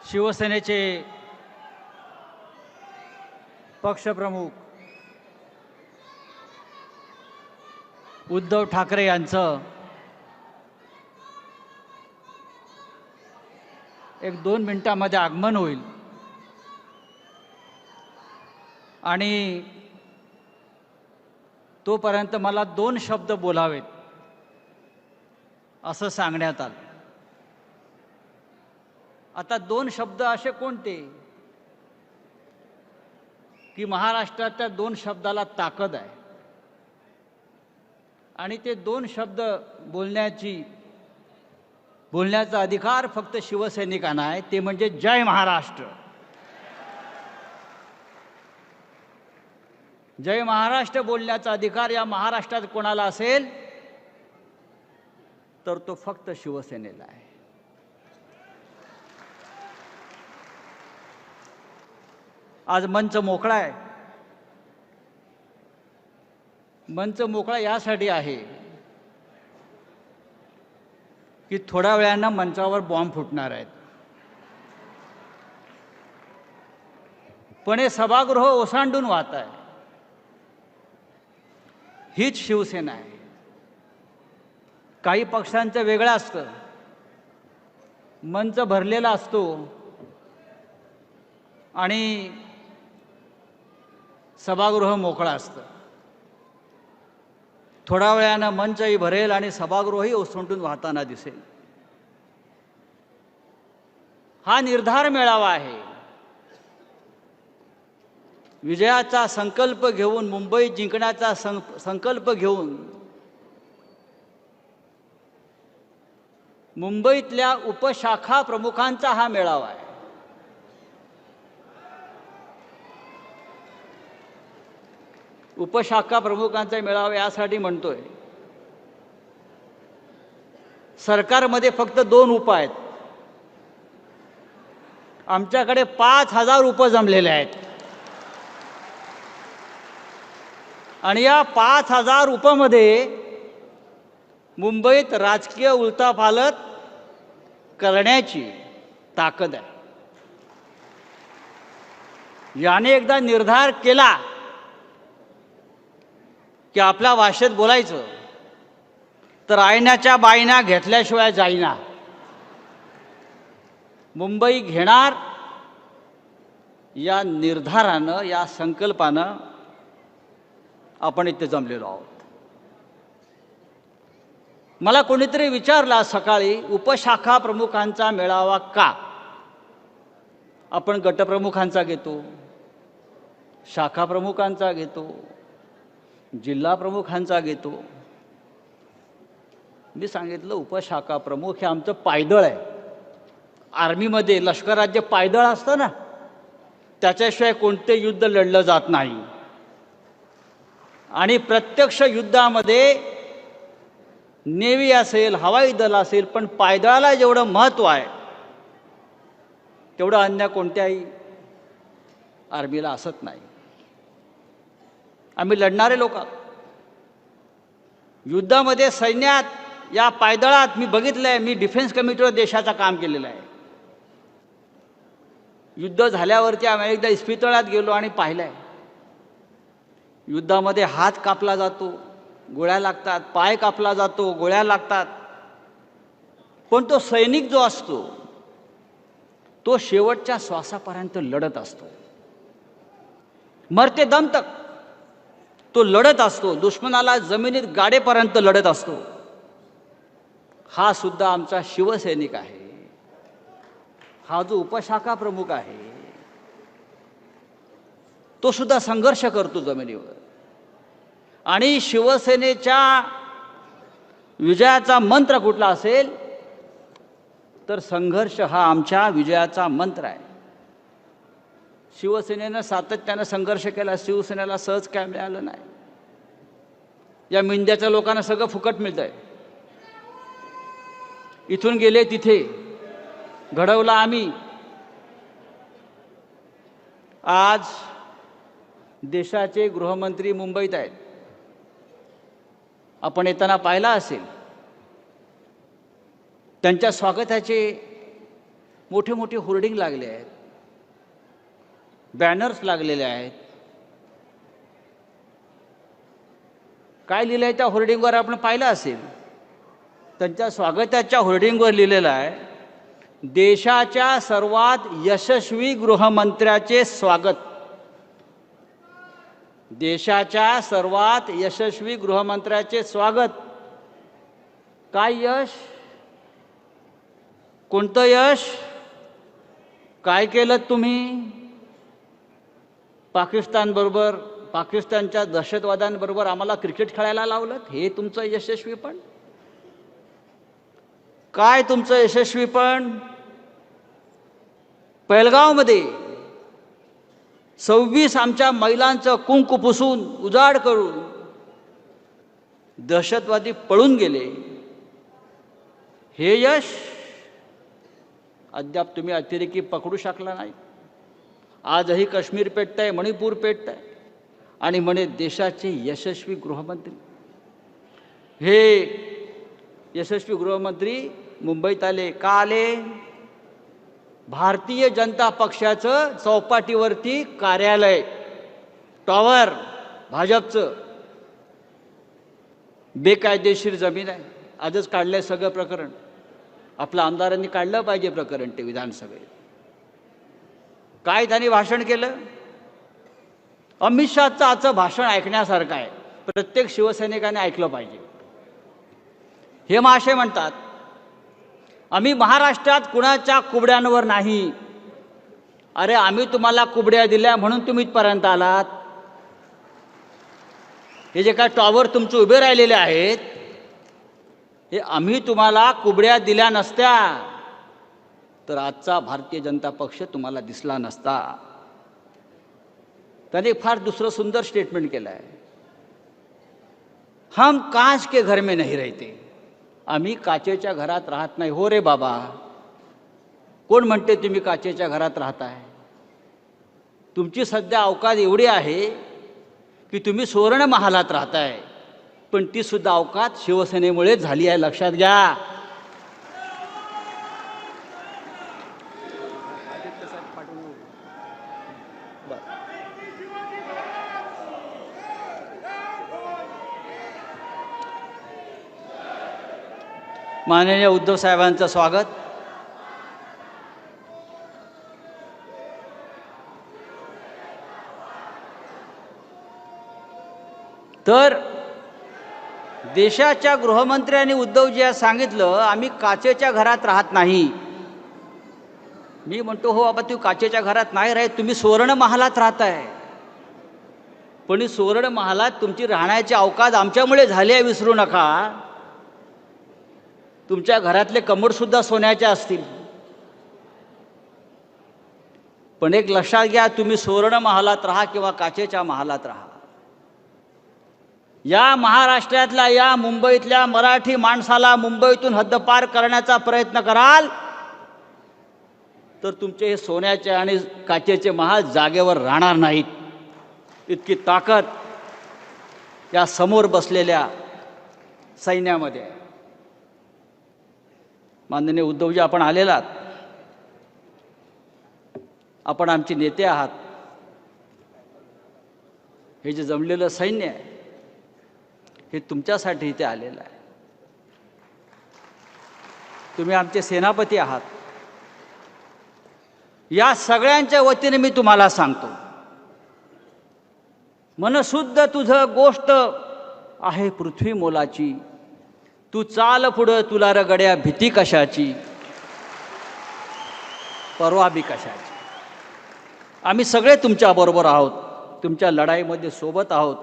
शिवसेनेचे पक्षप्रमुख उद्धव ठाकरे यांचं एक 2 मिनिटांमध्ये आगमन होईल आणि तोपर्यंत मला 2 शब्द बोलावेत असं सांगण्यात आलं. आता 2 शब्द असे कोणते की महाराष्ट्रात त्या 2 शब्दाला ताकद आहे आणि ते 2 शब्द बोलण्याचा अधिकार फक्त शिवसैनिकांना आहे, ते म्हणजे जय महाराष्ट्र. जय महाराष्ट्र बोलण्याचा अधिकार या महाराष्ट्रात कोणाला असेल तर तो फक्त शिवसेनेला आहे. आज मंच मोकळा आहे. मंच मोकळा यासाठी आहे की थोड्या वेळानं मंचावर बॉम्ब फुटणार आहेत, पण हे सभागृह ओसांडून वाहत आहे. हीच शिवसेना आहे. काही पक्षांचं वेगळं असतं, मंच भरलेला असतो आणि सभागृह मोकळा असतं. थोड्या वेळानं मंचही भरेल आणि सभागृहही ओसंडून वाहताना दिसेल. हा निर्धार मेळावा आहे. विजयाचा संकल्प घेऊन, मुंबई जिंकण्याचा संकल्प घेऊन मुंबईतल्या उपशाखा प्रमुखांचा हा मेळावा आहे. उपशाखा प्रमुखांचा मेळावा यासाठी म्हणतोय, सरकारमध्ये फक्त 2 उप आहेत. आमच्याकडे 5000 उप जमलेले आहेत आणि या 5000 उपमध्ये मुंबईत राजकीय उलथापालथ करण्याची ताकद आहे. याने एकदा निर्धार केला की आपल्या भाषेत बोलायचं तर आयनाच्या बायना घेतल्याशिवाय जाईना. मुंबई घेणार या निर्धारानं, या संकल्पानं आपण इथे जमलेलो आहोत. मला कोणीतरी विचारला सकाळी, उपशाखा प्रमुखांचा मेळावा का? आपण गटप्रमुखांचा घेतो, शाखा प्रमुखांचा घेतो, जिल्हा प्रमुखांचा घेतो. मी सांगितलं, उपशाखा प्रमुख हे आमचं पायदळ आहे. आर्मीमध्ये, लष्करात जे पायदळ असतं ना, त्याच्याशिवाय कोणते युद्ध लढलं जात नाही. आणि प्रत्यक्ष युद्धामध्ये नेव्ही असेल, हवाई दल असेल, पण पायदळाला जेवढं महत्त्व आहे तेवढं अन्य कोणत्याही आर्मीला असत नाही. आम्ही लढणारे लोक. युद्धामध्ये, सैन्यात, या पायदळात मी बघितलंय. मी डिफेन्स कमिटीवर देशाचं काम केलेलं आहे. युद्ध झाल्यावरती आम्ही एकदा इस्पितळात गेलो आणि पाहिलंय. युद्धामध्ये हात कापला जातो, गोळ्या लागतात, पाय कापला जातो, गोळ्या लागतात, पण तो सैनिक जो असतो तो शेवटच्या श्वासापर्यंत लढत असतो. मरते दम तक तो लढत असतो. दुश्मनाला जमिनीत गाडेपर्यंत लढत असतो. हा सुद्धा आमचा शिवसैनिक आहे. हा जो उपशाखा प्रमुख आहे तो सुद्धा संघर्ष करतो जमिनीवर. आणि शिवसेनेच्या विजयाचा मंत्र कुठला असेल तर संघर्ष हा आमच्या विजयाचा मंत्र आहे. शिवसेनेनं सातत्यानं संघर्ष केला. शिवसेनेला सहज काय मिळालं नाही. या मिंद्याच्या लोकांना सगळं फुकट मिळतंय. इथून गेले तिथे घडवलं आम्ही. आज देशाचे गृहमंत्री मुंबईत आहेत. आपण येताना पाहिला असेल. त्यांच्या स्वागताचे मोठे मोठे होर्डिंग लागले आहेत, बॅनर्स लागलेले आहेत. काय लिहिलं आहे त्या होर्डिंगवर आपण पाहिलं असेल. त्यांच्या स्वागताच्या होर्डिंगवर लिहिलेलं आहे, देशाच्या सर्वात यशस्वी गृहमंत्र्याचे स्वागत. देशाच्या सर्वात यशस्वी गृहमंत्र्याचे स्वागत. काय यश? कोणतं यश? काय केलं तुम्ही? पाकिस्तानबरोबर, पाकिस्तानच्या दहशतवाद्यांबरोबर आम्हाला क्रिकेट खेळायला लावलं, हे तुमचं यशस्वीपण? काय तुमचं यशस्वीपण? पहलगावमध्ये 26 आमच्या महिलांचं कुंकू पुसून उजाड करून दहशतवादी पळून गेले, हे यश अद्याप तुम्ही अतिरेकी पकडू शकला नाही. आजही काश्मीर पेटतंय, मणिपूर पेटतंय आणि म्हणे देशाचे यशस्वी गृहमंत्री. हे यशस्वी गृहमंत्री मुंबईत आले. का आले? भारतीय जनता पक्षाचं चौपाटीवरती कार्यालय, टॉवर, भाजपचं बेकायदेशीर जमीन आहे. आजच काढलंय सगळं प्रकरण. आपल्या आमदारांनी काढलं पाहिजे प्रकरण ते विधानसभेत. काय त्यांनी भाषण केलं? अमित शहाचं आजचं भाषण ऐकण्यासारखं आहे. प्रत्येक शिवसैनिकाने ऐकलं पाहिजे. हे महाशय म्हणतात, आम्ही महाराष्ट्रात कुणाच्या कुबड्यांवर नाही. अरे आम्ही तुम्हाला कुबड्या दिल्या म्हणून तुम्ही इथपर्यंत आलात. हे जे काय टॉवर तुमचे उभे राहिलेले आहेत, हे आम्ही तुम्हाला कुबड्या दिल्या नसत्या तर आजचा भारतीय जनता पक्ष तुम्हाला दिसला नसता. त्याने फार दुसरं सुंदर स्टेटमेंट केलं आहे, हम कांच के घर में नहीं रहते. आम्ही काचेच्या घरात राहत नाही. हो रे बाबा, कोण म्हणते तुम्ही काचेच्या घरात राहताय? तुमची सध्या अवकात एवढी आहे की तुम्ही सुवर्ण महालात राहताय, पण ती सुद्धा अवकात शिवसेनेमुळे झाली आहे, लक्षात घ्या. माननीय उद्धव साहेबांचं स्वागत. तर देशाच्या गृहमंत्र्यांनी उद्धवजी आज सांगितलं, आम्ही काचेच्या घरात राहत नाही. मी म्हणतो, हो बाबा, तू काचेच्या घरात नाही राहत, तुम्ही सुवर्ण महालात राहताय. पण सुवर्ण महालात तुमची राहण्याची अवकात आमच्यामुळे झाली आहे, विसरू नका. तुमच्या घरातले कमोड सुद्धा सोन्याचे असतील, पण एक लक्षात घ्या, तुम्ही सुवर्ण महालात राहा किंवा काचेच्या महालात राहा, या महाराष्ट्रातल्या, या मुंबईतल्या मराठी माणसाला मुंबईतून हद्दपार करण्याचा प्रयत्न कराल तर तुमचे हे सोन्याचे आणि काचेचे महाल जागेवर राहणार नाहीत. इतकी ताकद या समोर बसलेल्या सैन्यामध्ये आहे. माननीय उद्धवजी, आपण आलेलात, आपण आमचे नेते आहात. हे जे जमलेलं सैन्य आहे हे तुमच्यासाठी इथे आलेलं आहे. तुम्ही आमचे सेनापती आहात. या सगळ्यांच्या वतीने मी तुम्हाला सांगतो, मनशुद्ध तुझं गोष्ट आहे पृथ्वी मोलाची. तू चाल पुढं, तुला रगड्या भीती कशाची, परवा बी कशाची. आम्ही सगळे तुमच्याबरोबर आहोत, तुमच्या लढाईमध्ये सोबत आहोत,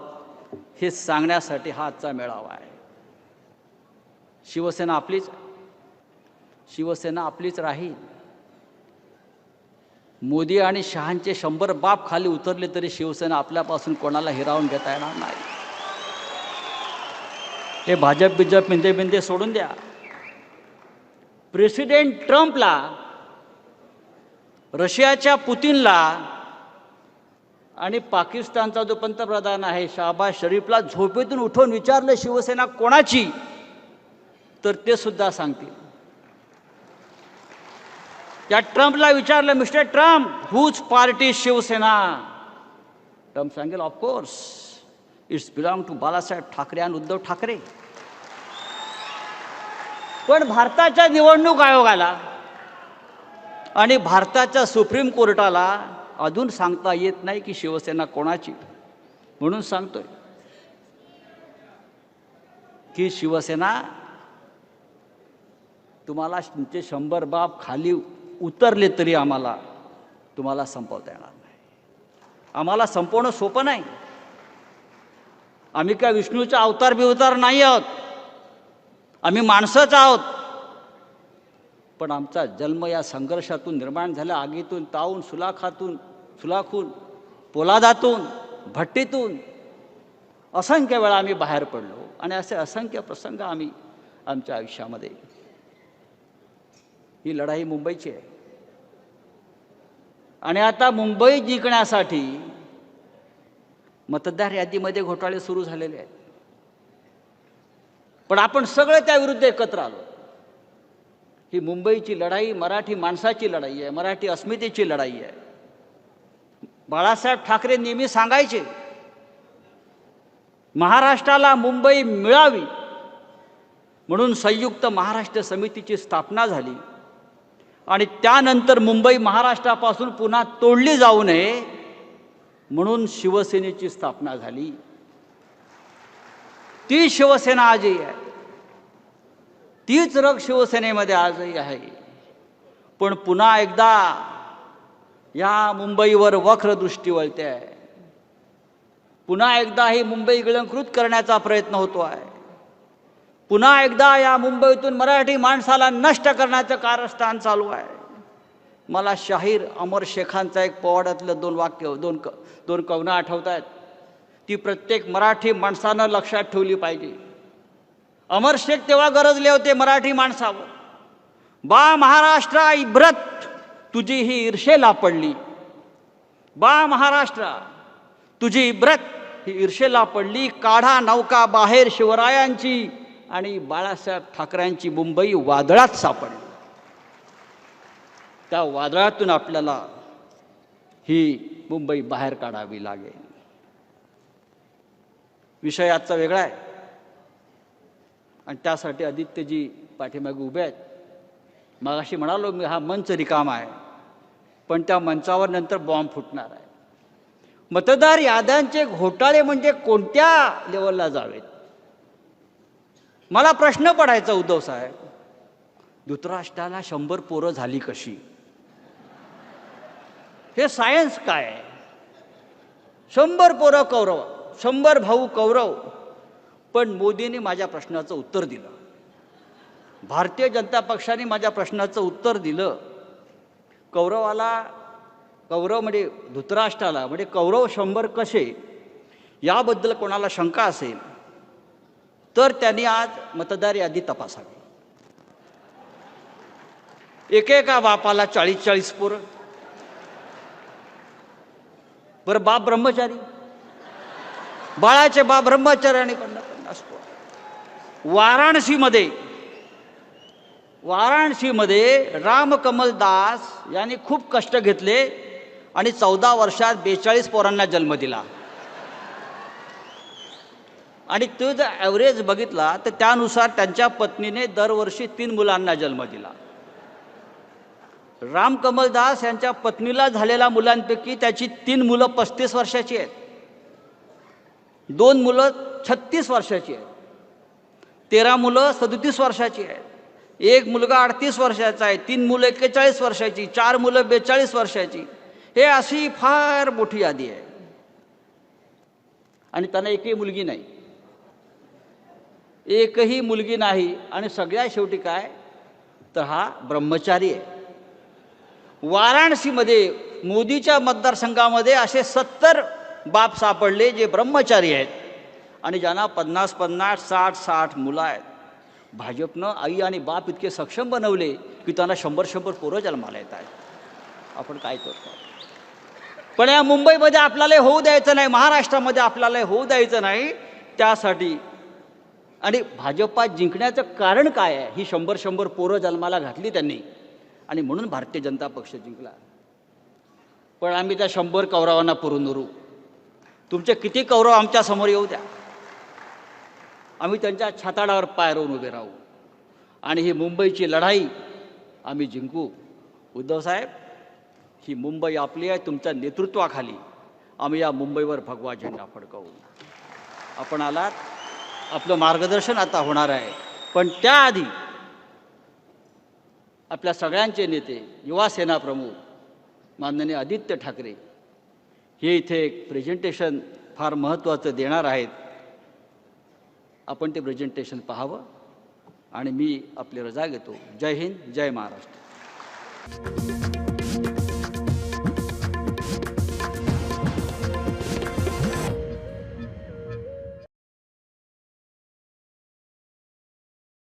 हे सांगण्यासाठी हा आजचा मेळावा आहे. शिवसेना आपलीच, शिवसेना आपलीच राहील. मोदी आणि शहांचे 100 बाप खाली उतरले तरी शिवसेना आपल्यापासून कोणाला हिरावून घेता येणार नाही. हे भाजप बिजप मिंदे सोडून द्या. प्रेसिडेंट ट्रम्पला, रशियाच्या पुतिनला आणि पाकिस्तानचा जो पंतप्रधान आहे शहबाज शरीफला झोपेतून उठवून विचारलं शिवसेना कोणाची, तर ते सुद्धा सांगतील. त्या ट्रम्पला विचारलं, mister Trump, whose party Shiv Sena? Trump सांगेल, of course it's belong to Balasaheb Thackeray आणि उद्धव ठाकरे. पण भारताच्या निवडणूक आयोगाला आणि भारताच्या सुप्रीम कोर्टाला अजून सांगता येत नाही की शिवसेना कोणाची. म्हणून सांगतोय की शिवसेना तुम्हाला तुमचे 100 बाप खाली उतरले तरी आम्हाला तुम्हाला संपवता येणार नाही. आम्हाला संपवणं सोपं नाही. आम्ही काय विष्णूचा अवतार बिवतार नाही आहोत. आम्ही माणसंच आहोत. पण आमचा जन्म या संघर्षातून निर्माण झाला. आगीतून, तावून, सुलाखून, पोलादातून, भट्टीतून असंख्य वेळा आम्ही बाहेर पडलो आणि असे असंख्य प्रसंग आम्ही आमच्या आयुष्यामध्ये. ही लढाई मुंबईची आहे आणि आता मुंबई जिंकण्यासाठी मतदार यादीमध्ये घोटाळे सुरू झालेले आहेत. पण आपण सगळे त्याविरुद्ध एकत्र आलो. ही मुंबईची लढाई मराठी माणसाची लढाई आहे, मराठी अस्मितेची लढाई आहे. बाळासाहेब ठाकरे नेहमी सांगायचे, महाराष्ट्राला मुंबई मिळावी म्हणून संयुक्त महाराष्ट्र समितीची स्थापना झाली आणि त्यानंतर मुंबई महाराष्ट्रापासून पुन्हा तोडली जाऊ नये म्हणून शिवसेनेची स्थापना झाली. ती शिवसेना आजही आहे. तीच रग शिवसेनेमध्ये आजही आहे. पण पुन्हा एकदा या मुंबईवर वक्र दृष्टी वळते आहे. पुन्हा एकदा ही मुंबई गिळंकृत करण्याचा प्रयत्न होतो आहे. पुन्हा एकदा या मुंबईतून मराठी माणसाला नष्ट करण्याचं कारस्थान चालू आहे. मला शाहीर अमर शेखांचा एक पोवाड्यातलं 2 वाक्य 2 कवनं आठवत आहेत. ती प्रत्येक मराठी माणसानं लक्षात ठेवली पाहिजे. अमर शेख तेव्हा गरजले होते मराठी माणसावर, बा महाराष्ट्रा इब्रत तुझी ही ईर्षेला पडली. बा महाराष्ट्रा तुझी इब्रत ही ईर्षेला पडली. काढा नौका बाहेर शिवरायांची आणि बाळासाहेब ठाकरेंची मुंबई वादळात सापडली. त्या वादळातून आपल्याला ही मुंबई बाहेर काढावी लागेल. विषय आजचा वेगळा आहे आणि त्यासाठी आदित्यजी पाठीमागे उभे आहेत. मगाशी म्हणालो मी, हा मंच रिकामा आहे पण त्या मंचावर नंतर बॉम्ब फुटणार आहे. मतदार याद्यांचे घोटाळे म्हणजे कोणत्या लेवलला जावेत? मला प्रश्न पडायचा, उद्धव साहेब, धृतराष्ट्राला 100 पोरं झाली कशी? हे सायन्स काय आहे? 100 पोरं कौरव, 100 भाऊ कौरव. पण मोदींनी माझ्या प्रश्नाचं उत्तर दिलं. भारतीय जनता पक्षाने माझ्या प्रश्नाचं उत्तर दिलं. कौरव म्हणजे धृतराष्ट्राला म्हणजे कौरव 100 कसे, याबद्दल कोणाला शंका असेल तर त्यांनी आज मतदार यादी तपासावी. एकेका बापाला 40-40 पोरं. बरं, बाप ब्रह्मचारी, बाळाचे बाप ब्रह्मचारी आणि 50 पोरं. वाराणसीमध्ये रामकमल दास यांनी खूप कष्ट घेतले आणि 14 वर्षात 42 पोरांना जन्म दिला. आणि तो जर ॲव्हरेज बघितला तर त्यानुसार त्यांच्या पत्नीने दरवर्षी 3 मुलांना जन्म दिला. रामकमल दास यांच्या पत्नीला झालेल्या मुलांपैकी त्याची 3 मुलं 35 वर्षाची आहेत, 2 मुलं 36 वर्षाची आहेत, 13 मुलं 37 वर्षाची आहेत, 1 मुलगा 38 वर्षाचा आहे, 3 मुलं 41 वर्षाची, 4 मुलं 42 वर्षाची. हे अशी फार मोठी यादी आहे. आणि त्यांना एकही मुलगी नाही, एकही मुलगी नाही. आणि सगळ्यात शेवटी काय तर हा ब्रह्मचारी आहे. वाराणसीमध्ये मोदीच्या मतदारसंघामध्ये असे 70 बाप सापडले जे ब्रह्मचारी आहेत आणि ज्यांना 50-50, 60-60 मुलं आहेत. भाजपनं आई आणि बाप इतके सक्षम बनवले की त्यांना 100-100 पोरं जन्माला येत आहेत. आपण काय करतो? पण या मुंबईमध्ये आपल्याला होऊ द्यायचं नाही, महाराष्ट्रामध्ये आपल्याला होऊ द्यायचं नाही. त्यासाठी आणि भाजपात जिंकण्याचं कारण काय आहे? ही 100-100 पोरं जन्माला घातली त्यांनी आणि म्हणून भारतीय जनता पक्ष जिंकला. पण आम्ही त्या 100 कौरवांना पुरून उरू. तुमचे किती कौरव आमच्या समोर येऊ द्या, आम्ही त्यांच्या छाताडावर पाय रोवून उभे राहू आणि ही मुंबईची लढाई आम्ही जिंकू. उद्धव साहेब, ही मुंबई आपली आहे. तुमच्या नेतृत्वाखाली आम्ही या मुंबईवर भगवा झेंडा फडकवू. आपण आलात, आपलं मार्गदर्शन आता होणार आहे. पण त्याआधी आपल्या सगळ्यांचे नेते, युवा सेना प्रमुख माननीय आदित्य ठाकरे हे इथे एक प्रेझेंटेशन फार महत्त्वाचं देणार आहेत. आपण ते प्रेझेंटेशन पाहावं आणि मी आपली रजा घेतो. जय हिंद, जय महाराष्ट्र.